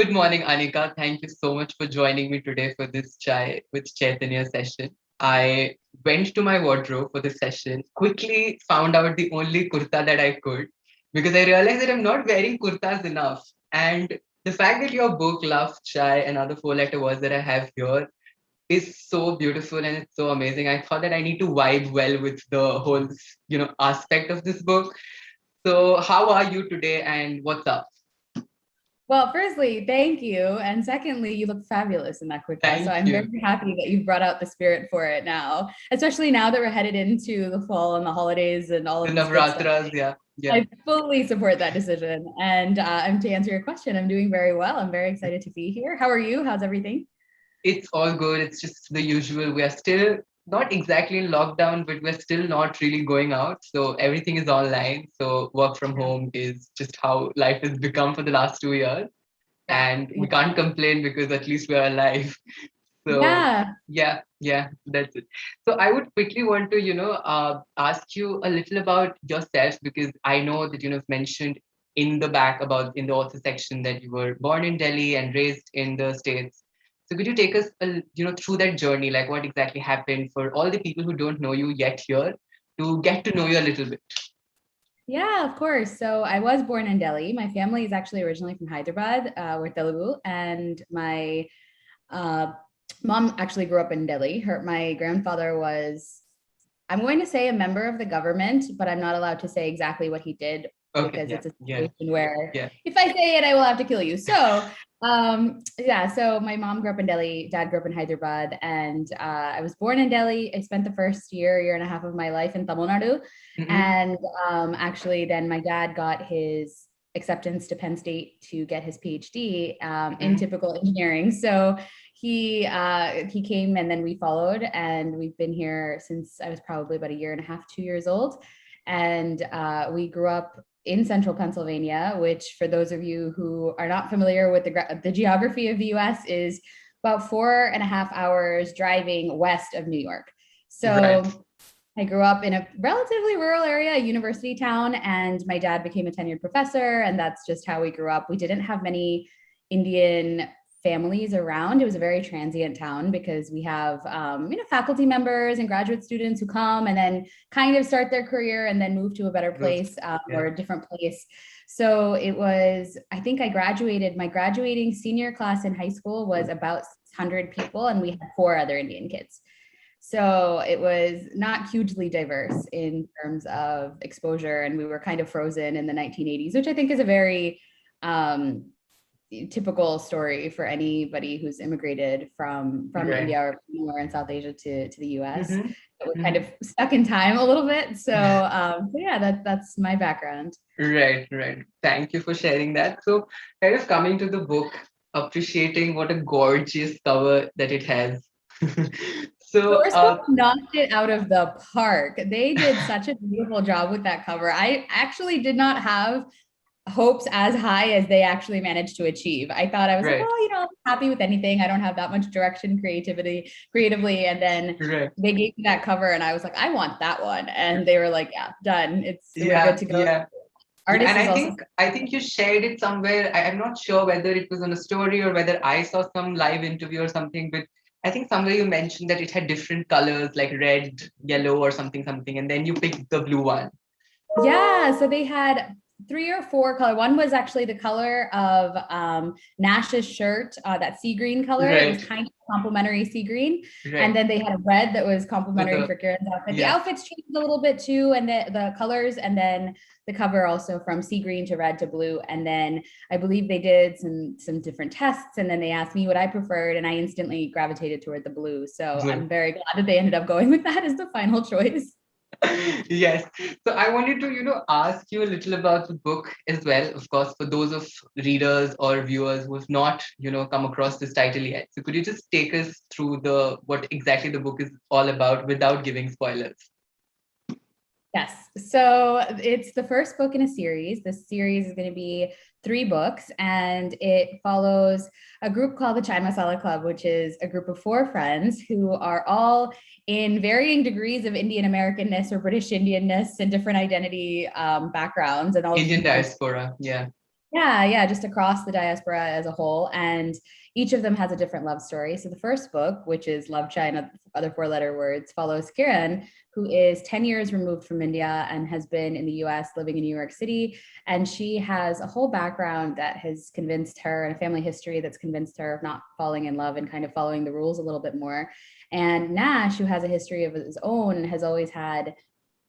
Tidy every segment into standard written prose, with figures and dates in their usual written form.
Good morning, Anika. Thank you so much for joining me today for this Chai with Chaitanya session. I went to my wardrobe for the session, quickly found out the only kurta that I could because I realized that I'm not wearing kurtas enough. And the fact that your book, Love, Chai, and other four-letter words that I have here is so beautiful and it's so amazing. I thought that I need to vibe well with the whole, aspect of this book. So, how are you today and what's up? Well, firstly, thank you. And secondly, you look fabulous in that kurta. So Thank I'm very you. happy that you've brought out the spirit for it now, especially now that we're headed into the fall and the holidays and all The of this good stuff. Navratras, yeah, yeah. I fully support that decision. And to answer your question, I'm doing very well. I'm very excited to be here. How are you? How's everything? It's all good. It's just the usual. We are still not exactly in lockdown, but we're still not really going out. So everything is online. So work from Yeah. home is just how life has become for the last 2 years. Yeah. And we Yeah. can't complain because at least we're alive. So Yeah. yeah, that's it. So I would quickly want to, ask you a little about yourself because I know that you've mentioned in the back about in the author section that you were born in Delhi and raised in the States. So could you take us, through that journey, like what exactly happened for all the people who don't know you yet here to get to know you a little bit? Yeah, of course. So I was born in Delhi. My family is actually originally from Hyderabad, we're Telugu, and my uh, mom actually grew up in Delhi. My grandfather was, I'm going to say, a member of the government, but I'm not allowed to say exactly what he did Okay, because yeah, it's a yeah, situation where yeah. if I say it, I will have to kill you. So, yeah, so my mom grew up in Delhi, dad grew up in Hyderabad, and I was born in Delhi. I spent the first year and a half of my life in Tamil Nadu. Mm-hmm. And actually, then my dad got his acceptance to Penn State to get his PhD in Mm-hmm. typical engineering. So he came and then we followed, and we've been here since I was probably about a year and a half, 2 years old. And we grew up in central Pennsylvania, which, for those of you who are not familiar with the geography of the US, is about 4.5 hours driving west of New York. Right. So I grew up in a relatively rural area, a university town, and my dad became a tenured professor, and that's just how we grew up. We didn't have many Indian families around. It was a very transient town because we have, faculty members and graduate students who come and then kind of start their career and then move to a better Those, place yeah. or a different place. So it was, I think I graduated, my graduating senior class in high school was about 600 people, and we had 4 other Indian kids. So it was not hugely diverse in terms of exposure. And we were kind of frozen in the 1980s, which I think is a very um, typical story for anybody who's immigrated from Right. India or anywhere in South Asia to the US. Mm-hmm. It was kind Mm-hmm. of stuck in time a little bit. So yeah, that's my background. Right, right. Thank you for sharing that. So, kind of coming to the book, appreciating what a gorgeous cover that it has. So, First Book knocked it out of the park. They did such a beautiful job with that cover. I actually did not have hopes as high as they actually managed to achieve. I thought, I was like, right, oh, I'm happy with anything. I don't have that much direction creatively. And then right. they gave me that cover and I was like, I want that one. And they were like, yeah, done. We're good Yeah, to go. yeah. Yeah, Artist and is I also, think I think you shared it somewhere. I'm not sure whether it was on a story or whether I saw some live interview or something, but I think somewhere you mentioned that it had different colors like red, yellow, or something, and then you picked the blue one. yeah. So they had 3 or 4 color. One was actually the color of Nash's shirt, that sea green color. It was Right, kind of complementary sea green. And right. then they had a red that was So complementary the for Kieran's outfit. The yeah, outfits changed a little bit too, and the colors, and then the cover also from sea green to red to blue. And then I believe they did some different tests, and then they asked me what I preferred, and I instantly gravitated toward the blue. So blue. I'm very glad that they ended up going with that as the final choice. Yes. So I wanted to, ask you a little about the book as well, of course, for those of readers or viewers who have not, come across this title yet. So could you just take us through the what exactly the book is all about without giving spoilers? Yes. So it's the first book in a series. This series is going to be 3 books, and it follows a group called the Chai Masala Club, which is a group of 4 friends who are all in varying degrees of Indian Americanness or British Indianness and different identity backgrounds and all Indian different. diaspora. Yeah. Yeah, just across the diaspora as a whole. And each of them has a different love story. So the first book, which is Love China, other four-letter words, follows Kiran, who is 10 years removed from India and has been in the US living in New York City. And she has a whole background that has convinced her, and a family history that's convinced her of not falling in love and kind of following the rules a little bit more. And Nash, who has a history of his own, has always had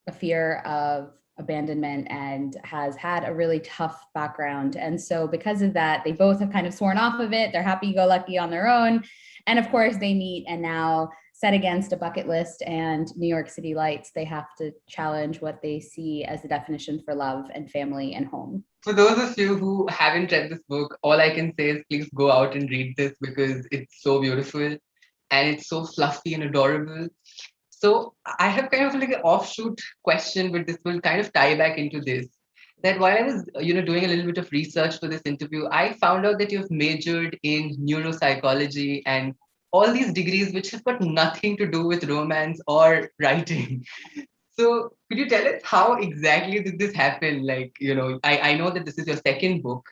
a fear of abandonment and has had a really tough background. And so, because of that, they both have kind of sworn off of it. They're happy go lucky on their own. And of course, they meet, and now, set against a bucket list and New York City lights, they have to challenge what they see as the definition for love and family and home. For those of you who haven't read this book, all I can say is please go out and read this because it's so beautiful and it's so fluffy and adorable. So I have kind of like an offshoot question, but this will kind of tie back into this. That while I was, doing a little bit of research for this interview, I found out that you've majored in neuropsychology and all these degrees which have got nothing to do with romance or writing. So could you tell us how exactly did this happen? Like, I know that this is your second book,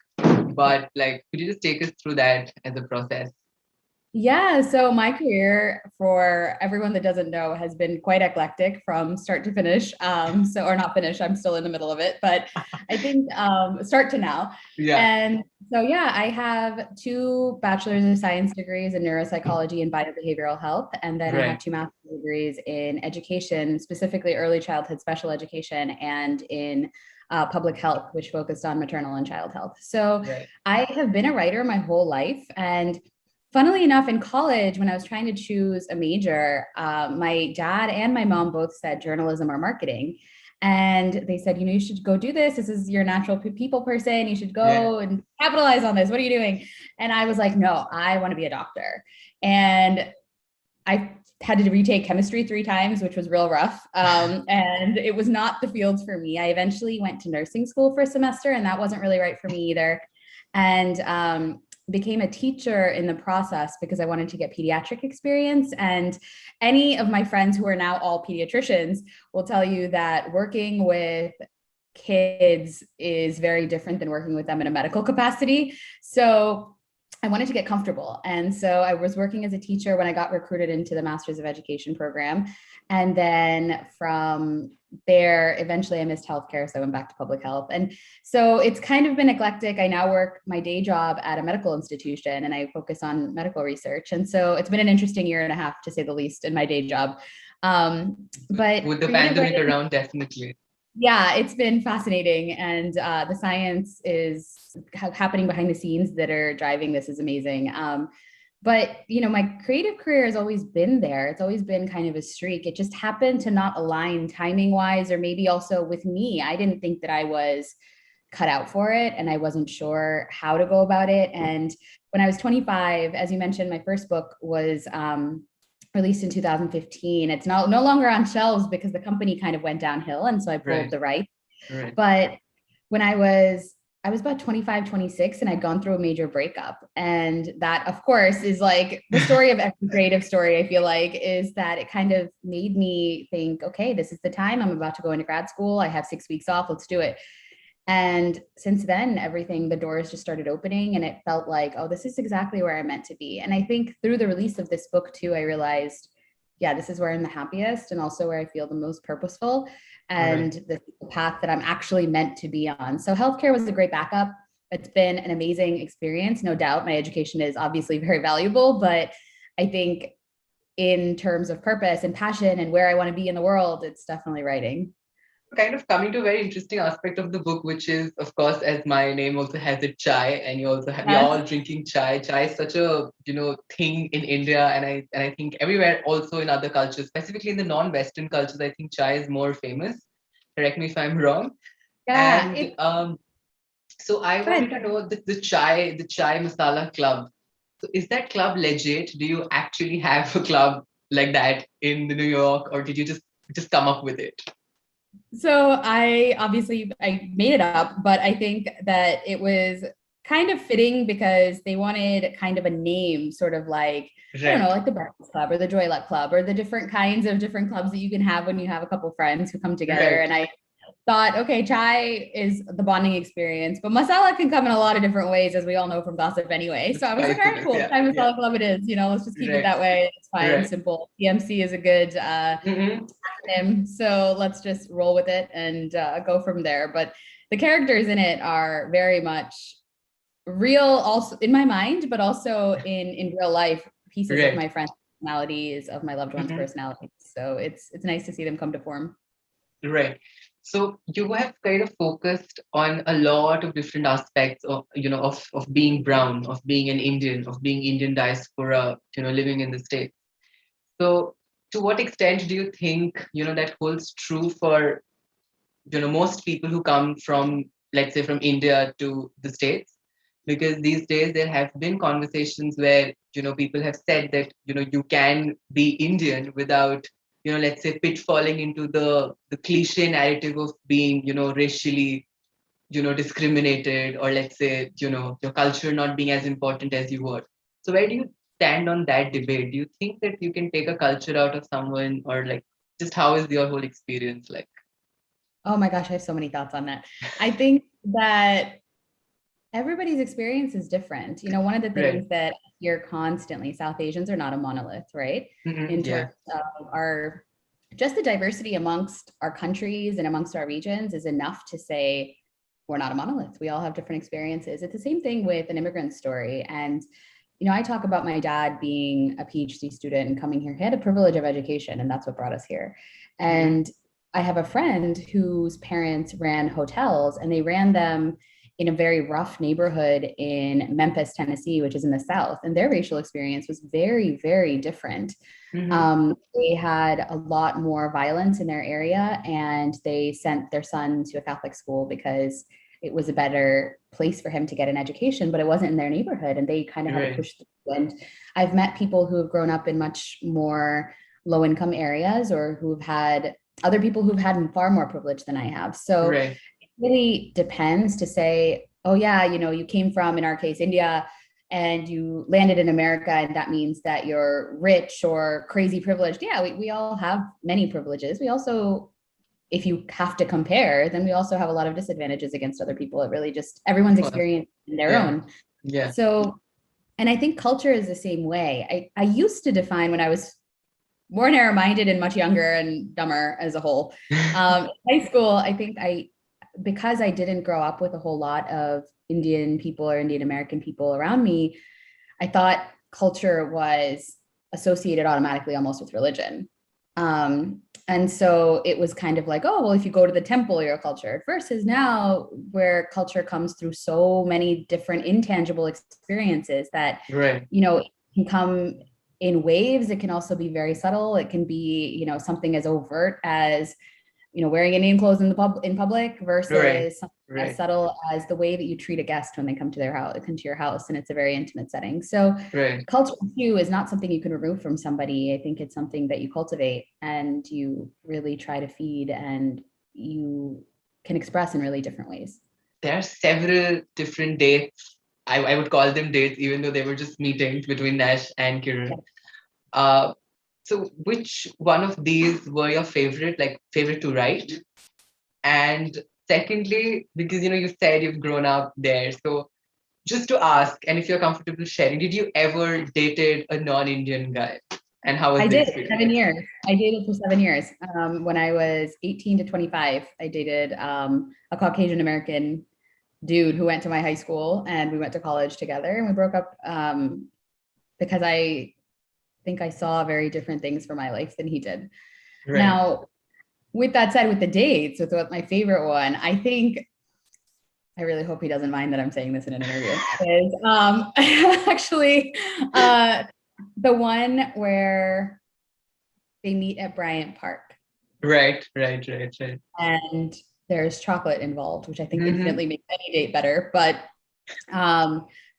but like, could you just take us through that as a process? Yeah, so my career, for everyone that doesn't know, has been quite eclectic from start to finish. Or not finish, I'm still in the middle of it, but I think start to now. Yeah, And so, yeah, I have two bachelor's of science degrees in neuropsychology and biobehavioral health. And then I have right, two master's degrees in education, specifically early childhood special education, and in public health, which focused on maternal and child health. So right, I have been a writer my whole life. And funnily enough, in college, when I was trying to choose a major, my dad and my mom both said journalism or marketing. And they said, you should go do this. This is your natural people person. You should yeah, go and capitalize on this. What are you doing? And I was like, no, I want to be a doctor. And I had to retake chemistry 3 times, which was real rough. And it was not the fields for me. I eventually went to nursing school for a semester, and that wasn't really right for me either. And became a teacher in the process because I wanted to get pediatric experience. And any of my friends who are now all pediatricians will tell you that working with kids is very different than working with them in a medical capacity. So I wanted to get comfortable. And so I was working as a teacher when I got recruited into the Master's of Education program. And then from there, eventually I missed healthcare. So I went back to public health. And so it's kind of been eclectic. I now work my day job at a medical institution and I focus on medical research. And so it's been an interesting year and a half, to say the least, in my day job. But with the creative pandemic writing, around, definitely. yeah, it's been fascinating. And the science is happening behind the scenes that are driving this is amazing. But my creative career has always been there. It's always been kind of a streak. It just happened to not align timing wise, or maybe also with me. I didn't think that I was cut out for it, and I wasn't sure how to go about it. And when I was 25, as you mentioned, my first book was released in 2015. It's no longer on shelves because the company kind of went downhill, and so I pulled Right, the rights. right. But when I was about 25, 26, and I'd gone through a major breakup. And that, of course, is like the story of every creative story, I feel like, is that it kind of made me think, okay, this is the time. I'm about to go into grad school. I have 6 weeks off. Let's do it. And since then, the doors just started opening, and it felt like, oh, this is exactly where I'm meant to be. And I think through the release of this book too, I realized, yeah, this is where I'm the happiest and also where I feel the most purposeful Right. and the path that I'm actually meant to be on. So healthcare was a great backup. It's been an amazing experience. No doubt my education is obviously very valuable, but I think in terms of purpose and passion and where I want to be in the world, it's definitely writing. Kind of coming to a very interesting aspect of the book, which is, of course, as my name also has it, chai, and you also have, we're Yes. all drinking chai. Chai is such a thing in India, and I think everywhere, also in other cultures, specifically in the non-Western cultures, I think chai is more famous. Correct me if I'm wrong. Yeah. And so I wanted Good. to know the chai masala club. So is that club legit? Do you actually have a club like that in the New York, or did you just come up with it? So I made it up, but I think that it was kind of fitting because they wanted kind of a name, sort of like, I don't know, Right, like the Breakfast Club or the Joy Luck Club or the different kinds of different clubs that you can have when you have a couple friends who come together. right, And I thought, okay, chai is the bonding experience, but masala can come in a lot of different ways, as we all know from gossip anyway. So I was like, all right, Spiciness. cool. Yeah. Chai Yeah. masala club it is. Let's just keep it Right. that way. It's fine, Right. simple. TMC is a good Mm-hmm. acronym. So let's just roll with it and go from there. But the characters in it are very much real, also in my mind, but also in real life, pieces of Right. my friends' personalities, of my loved ones' Mm-hmm. personalities. So it's nice to see them come to form. Right. So you have kind of focused on a lot of different aspects of, of being brown, of being an Indian, of being Indian diaspora, living in the States. So to what extent do you think, that holds true for, most people who come from, let's say, from India to the States? Because these days there have been conversations where, people have said that, you can be Indian without, let's say, pitfalling into the cliche narrative of being, racially, discriminated, or let's say, your culture not being as important as you were. So where do you stand on that debate? Do you think that you can take a culture out of someone, or like, just how is your whole experience like? Oh my gosh, I have so many thoughts on that. I think that everybody's experience is different. One of the Right. things that you're constantly, South Asians are not a monolith, right? Mm-hmm. In terms Yeah. of our, just the diversity amongst our countries and amongst our regions is enough to say we're not a monolith. We all have different experiences. It's the same thing with an immigrant story. And, I talk about my dad being a PhD student and coming here. He had a privilege of education, and that's what brought us here. Mm-hmm. And I have a friend whose parents ran hotels, and they ran them in a very rough neighborhood in Memphis, Tennessee, which is in the South. And their racial experience was very, very different. Mm-hmm. They had a lot more violence in their area, and they sent their son to a Catholic school because it was a better place for him to get an education, but it wasn't in their neighborhood, and they kind of had to Right. push through. And I've met people who have grown up in much more low income areas, or who've had other people who've had far more privilege than I have. So Right. it really depends to say, oh yeah, you came from, in our case, India, and you landed in America, and that means that you're rich or crazy privileged. Yeah, we all have many privileges. We also, if you have to compare, then we also have a lot of disadvantages against other people. It really just, everyone's Of course. experience in their Yeah. own. Yeah. So, and I think culture is the same way. I used to define, when I was more narrow-minded and much younger and dumber as a whole, high school, I think because I didn't grow up with a whole lot of Indian people or Indian American people around me, I thought culture was associated automatically almost with religion. And so it was kind of like, oh, well, if you go to the temple, you're cultured, versus now where culture comes through so many different intangible experiences that, Right. it can come in waves. It can also be very subtle. It can be, something as overt as, wearing Indian clothes in public, Right. versus something as Right. subtle as the way that you treat a guest when they come to your house, and it's a very intimate setting. So Right. culture too is not something you can remove from somebody. I think it's something that you cultivate and you really try to feed, and you can express in really different ways. There are several different dates. I would call them dates, even though they were just meetings between Nash and Yeah. Kiran. So which one of these were your favorite, like favorite to write? And secondly, because you said you've grown up there, so just to ask, and if you're comfortable sharing, did you ever dated a non-Indian guy? And how was I the did experience? 7 years. I dated for 7 years. When I was 18 to 25, I dated a Caucasian American dude who went to my high school, and we went to college together, and we broke up because I think I saw very different things for my life than he did. Right. Now, with that said, with the dates, with what my favorite one, I think, I really hope he doesn't mind that I'm saying this in an interview, is actually the one where they meet at Bryant Park. Right. Right. Right. Right. And there's chocolate involved, which I think Mm-hmm. infinitely makes any date better. But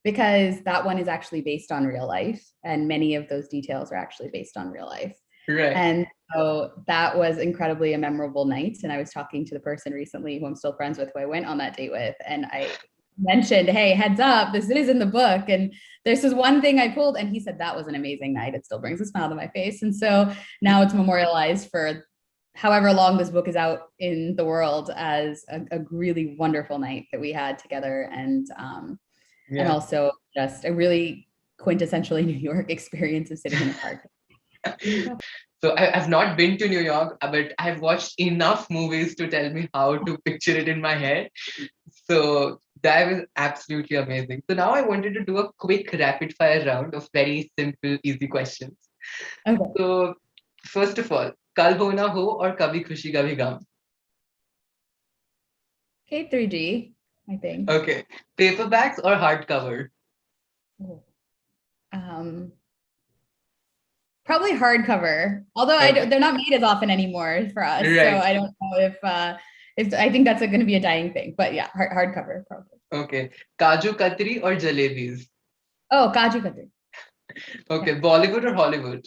because that one is actually based on real life, and many of those details are actually based on real life. Right. And so that was incredibly a memorable night. And I was talking to the person recently who I'm still friends with, who I went on that date with, and I mentioned, hey, heads up, this is in the book, and this is one thing I pulled. And he said that was an amazing night. It still brings a smile to my face. And so now it's memorialized for however long this book is out in the world as a really wonderful night that we had together, and Yeah. also just a really quintessentially New York experience of sitting in a park. So I've not been to New York, but I've watched enough movies to tell me how to picture it in my head. So that was absolutely amazing. So now I wanted to do a quick rapid fire round of very simple, easy questions. Okay. So first of all, Kal Ho Na Ho or Kabhi Khushi Kabhi Gum? K3G, I think. Okay. Paperbacks or hardcover? Um, Probably hardcover, although Okay. they're not made as often anymore for us. So Right. I don't know if I think that's going to be a dying thing. But yeah, hardcover probably. Okay. Kaju Katri or Jalebis? Oh, Kaju Katri. Okay. Yeah. Bollywood or Hollywood?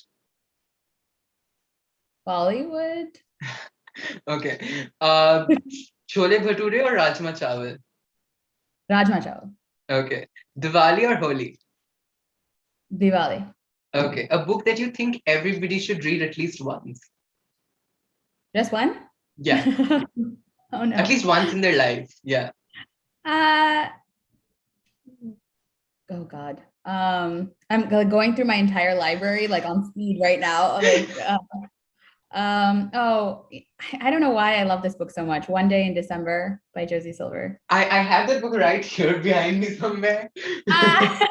Bollywood. Okay. Chole Bhature or Rajma Chawal? Rajma Chawal. Okay. Diwali or Holi? Diwali. Okay. A book that you think everybody should read at least once? Just one? Yeah. Oh At no. least once in their life. Yeah. Uh oh God. I'm going through my entire library like on speed right now. Oh, I don't know why I love this book so much. One Day in December by Josie Silver. I have that book right here behind me somewhere. Ah,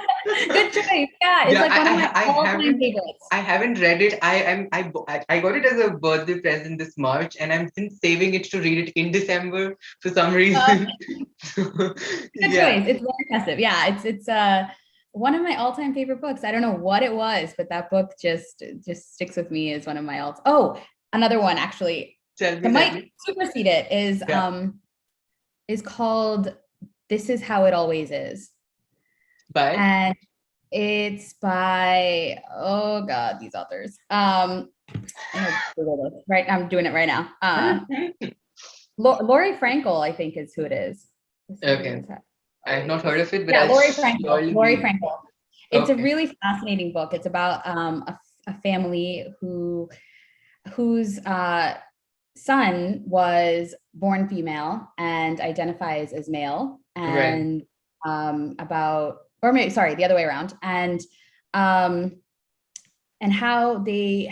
good choice. Yeah, it's Yeah, like one of my all-time favorites. I haven't read it. I got it as a birthday present this March, and I'm been saving it to read it in December for some Uh, reason. Good Yeah. choice. It's very impressive. Yeah, it's one of my all-time favorite books. I don't know what it was, but that book just sticks with me as one of my all. Oh, another one actually. It Tell might me. supersede it Yeah. is called This Is How It Always Is. Bye. And it's by, oh God, these authors. Right, I'm doing it right now. Lori Frankel, I think, is who it is. Okay. I have not heard of it, but Yeah, I'll Lori Frankel. surely Lori be. Frankel. It's a Okay. really fascinating book. It's about a family whose son was born female and identifies as male, Right. and or maybe sorry, the other way around, um, and how they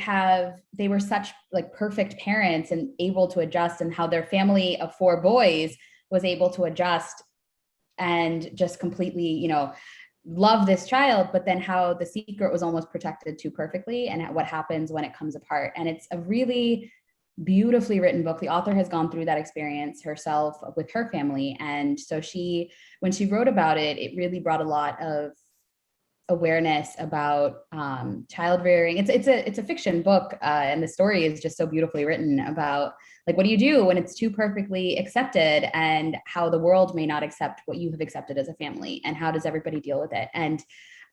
were such like perfect parents and able to adjust, and how their family of 4 boys was able to adjust and just completely, love this child, but then how the secret was almost protected too perfectly, and what happens when it comes apart. And it's a really beautifully written book. The author has gone through that experience herself with her family, and so when she wrote about it, it really brought a lot of awareness about child rearing. It's a fiction book, and the story is just so beautifully written about like what do you do when it's too perfectly accepted, and how the world may not accept what you have accepted as a family, and how does everybody deal with it, and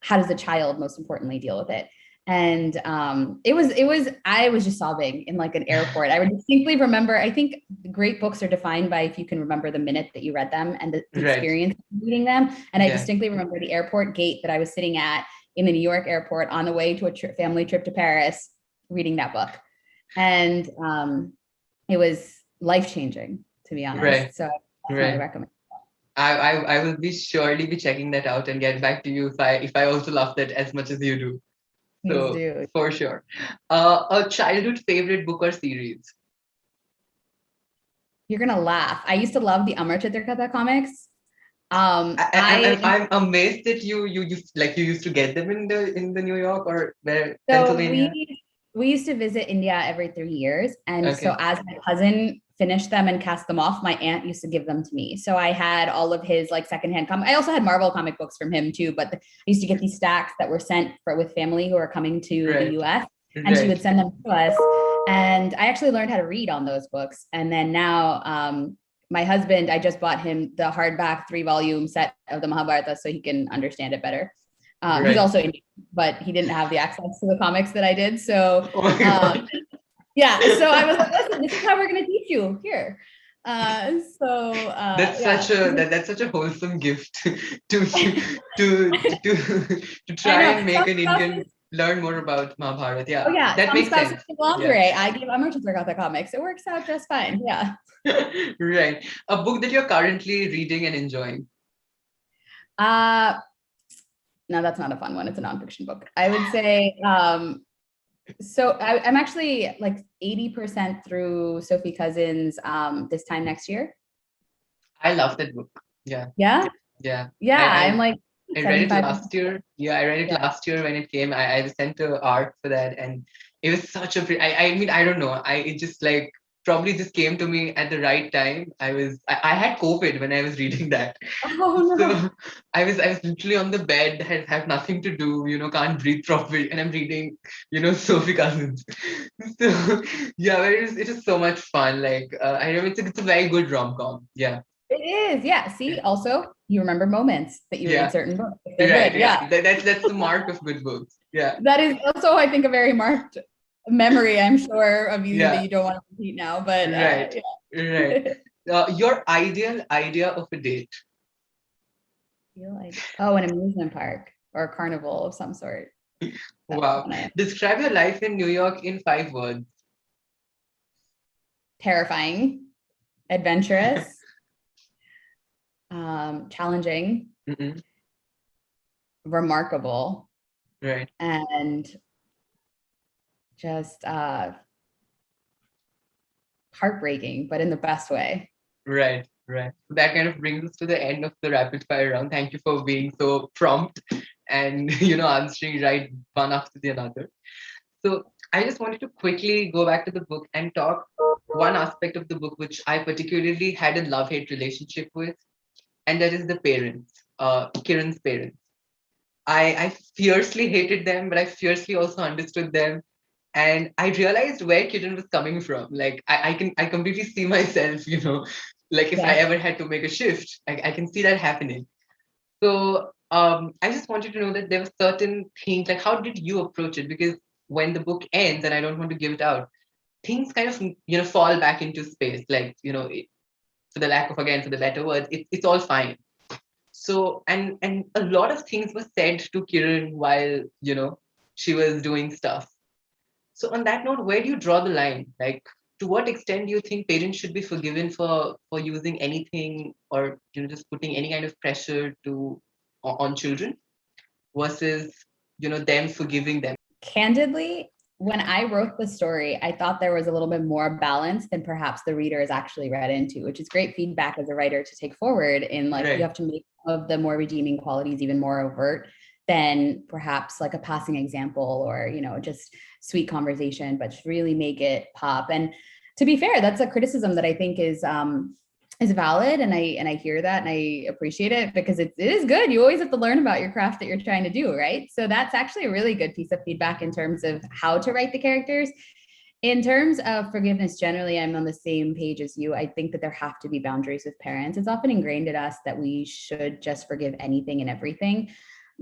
how does the child most importantly deal with it. And I was just sobbing in like an airport. I would distinctly remember, I think great books are defined by if you can remember the minute that you read them and the Right. experience of reading them. And I Yeah. distinctly remember the airport gate that I was sitting at in the New York airport on the way to a family trip to Paris, reading that book. And it was life-changing, to be Right. honest. So I definitely Right. recommend. I will be surely be checking that out and get back to you if I also love that as much as you do. Please So do. for sure. A childhood favorite book or series? You're gonna laugh. I used to love the Amar Chitrakarta comics. I'm amazed that you used to get them in the New York or where So Pennsylvania. we used to visit India every 3 years, and so Okay. as my cousin finished them and cast them off, my aunt used to give them to me. So I had all of his like secondhand I also had Marvel comic books from him too, but I used to get these stacks that were sent with family who are coming to the Right. U.S. and she would Right. send them to us, and I actually learned how to read on those books. And then now my husband, I just bought him the hardback 3-volume set of the Mahabharata so he can understand it better. He's Right. also Indian, but he didn't have the access to the comics that I did. So Oh my God. yeah, so I was like, listen, this is how we're going to teach you here. That's Yeah. that's such a wholesome gift to to to I try know and make some an stuff Indian. learn more about Mahabharata. Oh Yeah, yeah, that some makes spouses sense. give Yeah. lingerie. I give Amar Chitragatha comics. It works out just fine. Yeah. Right. A book that you're currently reading and enjoying. Uh no, that's not a fun one. It's a nonfiction book. I would say so I'm actually like 80% through Sophie Cousins This Time Next Year. I love that book. Yeah, Yeah. yeah. Yeah. I'm I like I read it 75. last year. Yeah, I read it Yeah. last year when it came. I was sent to art for that, and it was such a. I mean, I don't know. It just like probably just came to me at the right time. I had COVID when I was reading that, Oh no. so I was literally on the bed, had nothing to do. Can't breathe properly, and I'm reading Sophie Cousins. So yeah, but it is so much fun. Like I know it's a very good rom-com. Yeah, It is. Yeah. See, yeah, also you remember moments that you read yeah. certain books. If they're Right, good. yeah. Yeah. That's the mark of good books. Yeah, That is also, I think, a very marked memory, I'm sure, of you that yeah. you don't want to repeat now. But Right, right. yeah. Your ideal idea of a date. Feel like, oh, an amusement park or a carnival of some sort. That's the Wow. one I Describe your life in New York in 5 words. terrifying, adventurous, challenging, Mm-mm. remarkable, Right, and just heartbreaking, but in the best way. right, right. That kind of brings us to the end of the rapid fire round. Thank you for being so prompt and answering right one after the other. So I just wanted to quickly go back to the book and talk one aspect of the book which I particularly had a love-hate relationship with, and that is the parents, Kiran's parents. I fiercely hated them, but I fiercely also understood them. And I realized where Kiran was coming from. Like I completely see myself, like if I Yeah. ever had to make a shift, I can see that happening. So I just wanted to know that there were certain things, like how did you approach it? Because when the book ends, and I don't want to give it out, things kind of fall back into space. Like, for the lack of, again, for the better words, it's all fine. So and a lot of things were said to Kiran while she was doing stuff. So on that note, where do you draw the line? Like, to what extent do you think parents should be forgiven for using anything, or just putting any kind of pressure on children, versus them forgiving them? Candidly, when I wrote the story, I thought there was a little bit more balance than perhaps the reader is actually read into, which is great feedback as a writer to take forward. In like, you Right, have to make of the more redeeming qualities even more overt than perhaps like a passing example or just sweet conversation, but just really make it pop. And to be fair, that's a criticism that I think is valid, and I hear that and I appreciate it, because it is good. You always have to learn about your craft that you're trying to do, right? So that's actually a really good piece of feedback in terms of how to write the characters. In terms of forgiveness, generally, I'm on the same page as you. I think that there have to be boundaries with parents. It's often ingrained in us that we should just forgive anything and everything.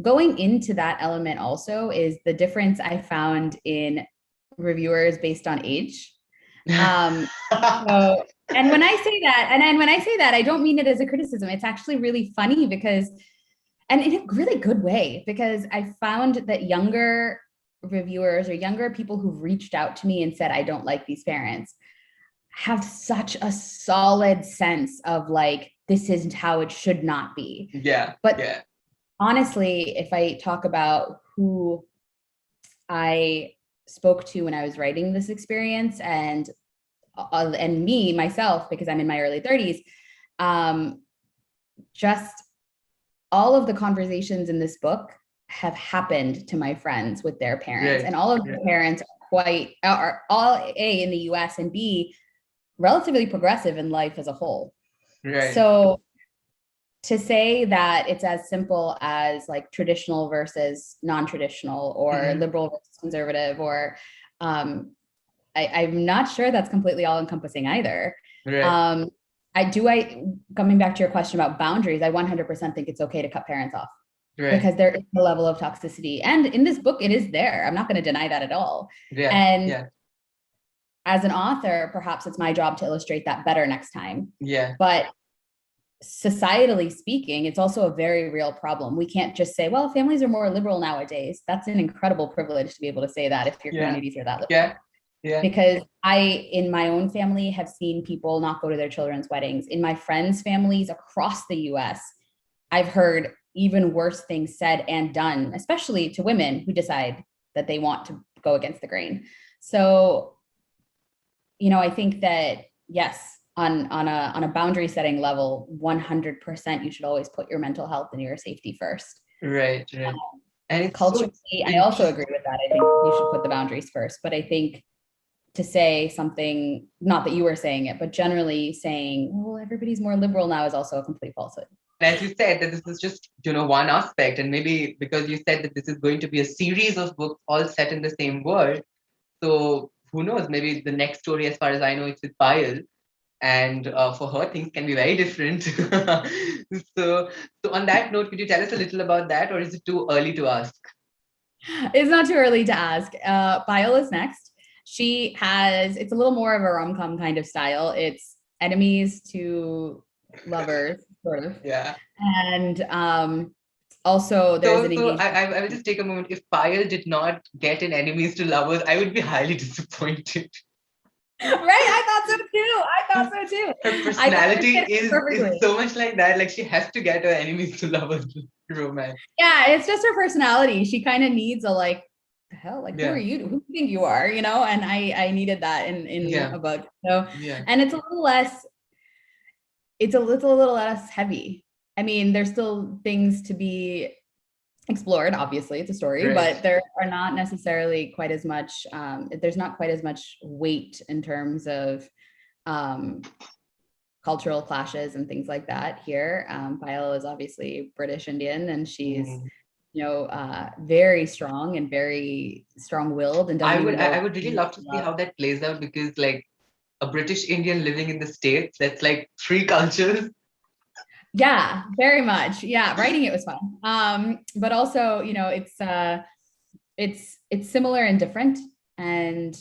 Going into that element also is the difference I found in reviewers based on age. So, and when I say that, and then when I say that, I don't mean it as a criticism. It's actually really funny because, and in a really good way, because I found that younger reviewers or younger people who've reached out to me and said, I don't like these parents, have such a solid sense of like, this isn't how it should not be. yeah, But yeah. honestly, if I talk about who I spoke to when I was writing this experience, and me myself, because I'm in my early 30s, just all of the conversations in this book have happened to my friends with their parents, Right, and all of the right, parents are all A, in the US, and B, relatively progressive in life as a whole. right. So to say that it's as simple as like traditional versus non-traditional, or Mhm. liberal versus conservative, or I'm not sure that's completely all encompassing either. Right, Um, coming back to your question about boundaries, I 100% think it's okay to cut parents off, right. because there is a level of toxicity. And in this book, it is there. I'm not going to deny that at all. Yeah, And yeah, as an author, perhaps it's my job to illustrate that better next time. yeah. But societally speaking, it's also a very real problem. We can't just say, well, families are more liberal nowadays. That's an incredible privilege to be able to say that if your communities are that liberal. Yeah. Yeah. Because I, in my own family, have seen people not go to their children's weddings. In my friends' families across the US, I've heard even worse things said and done, especially to women who decide that they want to go against the grain. So, I think that, yes, on a boundary setting level, 100%, you should always put your mental health and your safety first. Right. And it's culturally, I also agree with that. I think you should put the boundaries first. But I think to say something, not that you were saying it, but generally saying, well, everybody's more liberal now, is also a complete falsehood. As you said, that this is just, one aspect, and maybe because you said that this is going to be a series of books all set in the same world, so who knows, maybe the next story, as far as I know, it's with Payal, and for her, things can be very different. So on that note, could you tell us a little about that, or is it too early to ask? It's not too early to ask. Payal is next. It's a little more of a rom-com kind of style. It's enemies to lovers, sort of. Yeah. And also there's an engagement. I will just take a moment. If Payal did not get in enemies to lovers, I would be highly disappointed. Right? I thought so too. Her personality is so much like that. Like, she has to get her enemies to lovers romance. Yeah, it's just her personality. She kind of needs a like, the hell, like, who are you? Who do you think you are? And I needed that in a book. So and it's a little less heavy. I mean, there's still things to be explored. Obviously, it's a story, but there are not necessarily quite as much. There's not quite as much weight in terms of cultural clashes and things like that here. Payal is obviously British Indian, and she's very strong and very strong-willed. And I would really love to see how that plays out, because like a British Indian living in the States, that's like three cultures. Yeah, very much. Yeah, writing it was fun. But also, it's similar and different, and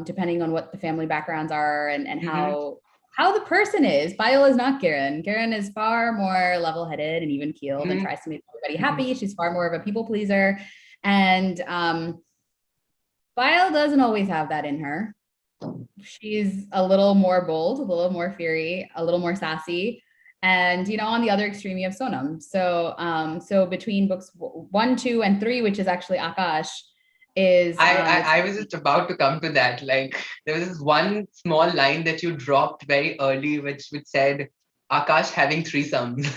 depending on what the family backgrounds are and how the person is. Payal is not Kiran. Kiran is far more level-headed and even-keeled and tries to make everybody happy. She's far more of a people pleaser, and Payal doesn't always have that in her. She's a little more bold, a little more fiery, a little more sassy. And, on the other extreme, you have Sonam. So between books 1, 2, and 3, which is actually Akash, is... I was just about to come to that. Like, there was this one small line that you dropped very early, which said, Akash having threesomes.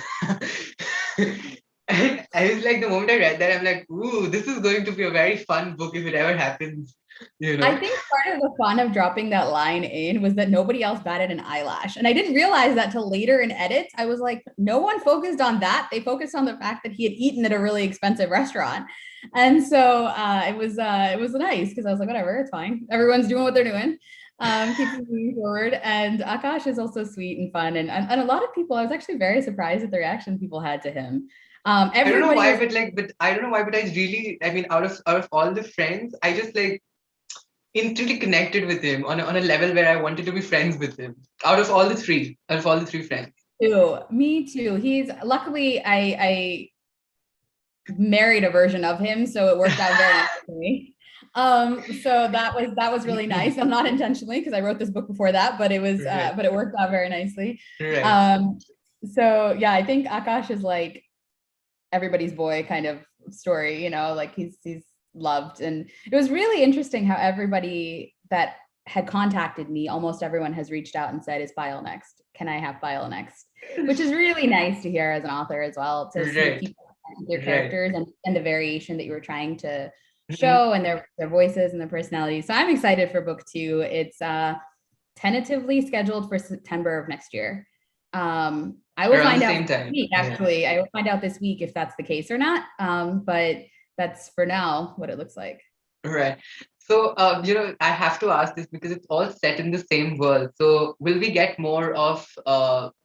And I was like, the moment I read that, I'm like, ooh, this is going to be a very fun book if it ever happens. I think part of the fun of dropping that line in was that nobody else batted an eyelash. And I didn't realize that till later in edits. I was like, no one focused on that. They focused on the fact that he had eaten at a really expensive restaurant. And so it was nice, because I was like, whatever, it's fine. Everyone's doing what they're doing. Keeps moving forward. And Akash is also sweet and fun. And a lot of people, I was actually very surprised at the reaction people had to him. I don't know why, but I don't know why, but I mean, out of all the friends, I just like instantly connected with him on a level where I wanted to be friends with him. Out of all the three friends. Me too. He's luckily I married a version of him, so it worked out very nice for me. So that was really nice. I'm not intentionally, because I wrote this book before that, but it was but it worked out very nicely. So yeah, I think Akash is like everybody's boy kind of story, like he's loved. And it was really interesting how everybody that had contacted me, almost everyone has reached out and said, is Payal next? Can I have Payal next? Which is really nice to hear as an author as well, to see people, their characters and the variation that you were trying to show, and their voices and their personalities. So I'm excited for book 2. It's tentatively scheduled for September of next year. I will find out this week, actually. I will find out this week if that's the case or not. But that's for now what it looks like. Right. So, I have to ask this because it's all set in the same world. So will we get more of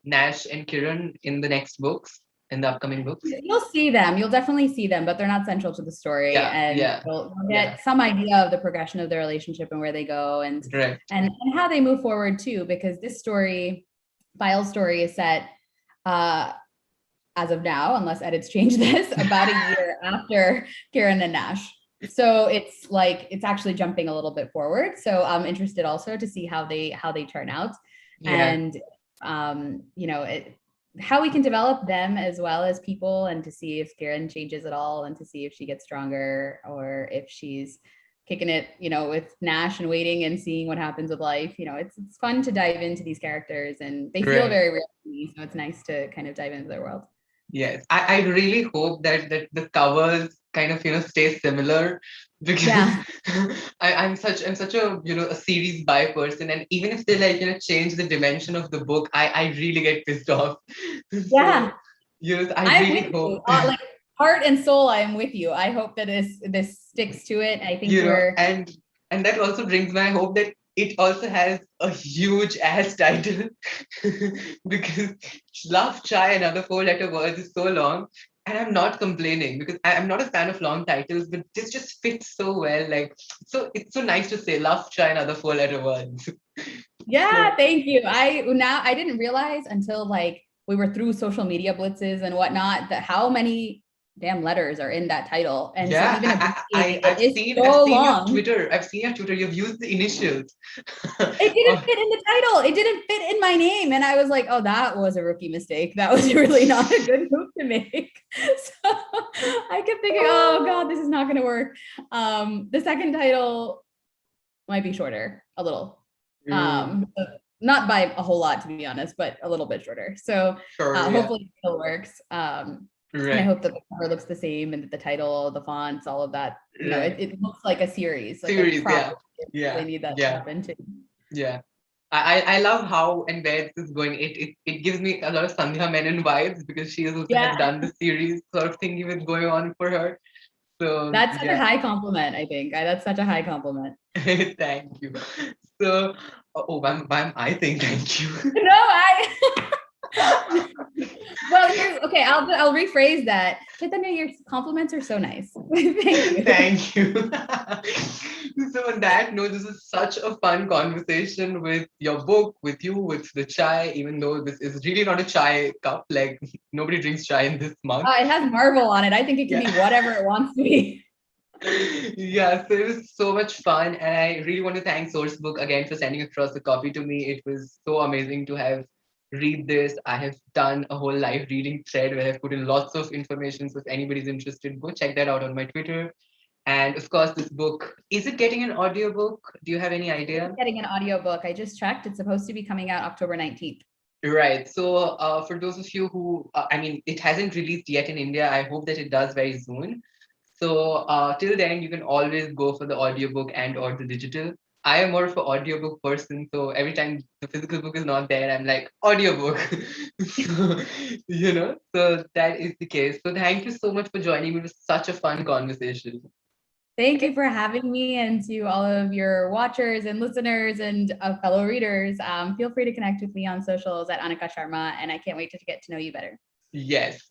Nash and Kiran in the next books, in the upcoming books? You'll see them. You'll definitely see them, but they're not central to the story. You'll get some idea of the progression of their relationship and where they go, and how they move forward too, because this story, Payal's story, is set as of now, unless edits change this, about a year after Karen and Nash. So it's actually jumping a little bit forward. So I'm interested also to see how they turn out, Yeah, and how we can develop them as well as people, and to see if Karen changes at all, and to see if she gets stronger or if she's kicking it, with Nash and waiting and seeing what happens with life. It's fun to dive into these characters, and they feel right. very real to me. So it's nice to kind of dive into their world. Yes, I really hope that the covers kind of stay similar, because Yeah. I'm such a a series buy person, and even if they like change the dimension of the book, I really get pissed off. So Yeah. I I'm really with you. hope Like, heart and soul, I am with you. I hope that this sticks to it. I think we're and that also brings my hope that it also has a huge ass title, because Love Chai and Other Four Letter Words is so long, and I'm not complaining because I'm not a fan of long titles, but this just fits so well. Like, so it's so nice to say Love Chai and Other Four Letter Words. So Yeah, thank you. I didn't realize until like we were through social media blitzes and whatnot that how many damn letters are in that title. And to yeah, even abbreviate it I've is I've so seen your long. Twitter. I've seen your Twitter. You've used the initials. It didn't Oh, fit in the title. It didn't fit in my name. And I was like, oh, that was a rookie mistake. That was really not a good move to make. So I kept thinking, oh God, this is not gonna work. The second title might be shorter, a little. mm, Not by a whole lot, to be honest, but a little bit shorter. So sure, yeah, hopefully it still works. And I right, hope that the cover looks the same, and that the title, the fonts, all of that, right. it looks like a series, like a Series, yeah, proper series. They yeah, need that to yeah, happen too. yeah. I love how and where this is going. It gives me a lot of Sandhya Menon vibes, because she also has Yeah, done the series sort of thing even going on for her. So that's such a yeah, high compliment, I think. That's such a high compliment. thank you. So I think thank you. No, well, okay. I'll rephrase that. Chaitanya, your compliments are so nice. Thank you. Thank you. So on that note, this is such a fun conversation with your book, with you, with the chai, even though this is really not a chai cup. Like, nobody drinks chai in this mug. It has Marvel on it. I think it can Yeah. be whatever it wants to be. Yeah, so it was so much fun. And I really want to thank Sourcebook again for sending across the copy to me. It was so amazing to have read this. I have done a whole live reading thread where I've put in lots of information. So if anybody's interested, go check that out on my Twitter. And of course, this book, is it getting an audiobook? Do you have any idea? Getting an audiobook. I just checked. It's supposed to be coming out October 19th. Right. So, for those of you who, I mean, it hasn't released yet in India. I hope that it does very soon. So, till then, you can always go for the audiobook and or the digital. I am more of an audiobook person, so every time the physical book is not there, I'm like, audiobook. So, so that is the case. So, thank you so much for joining me. It was such a fun conversation. Thank you for having me, and to all of your watchers and listeners and fellow readers. Feel free to connect with me on socials at Anika Sharma, and I can't wait to get to know you better. Yes.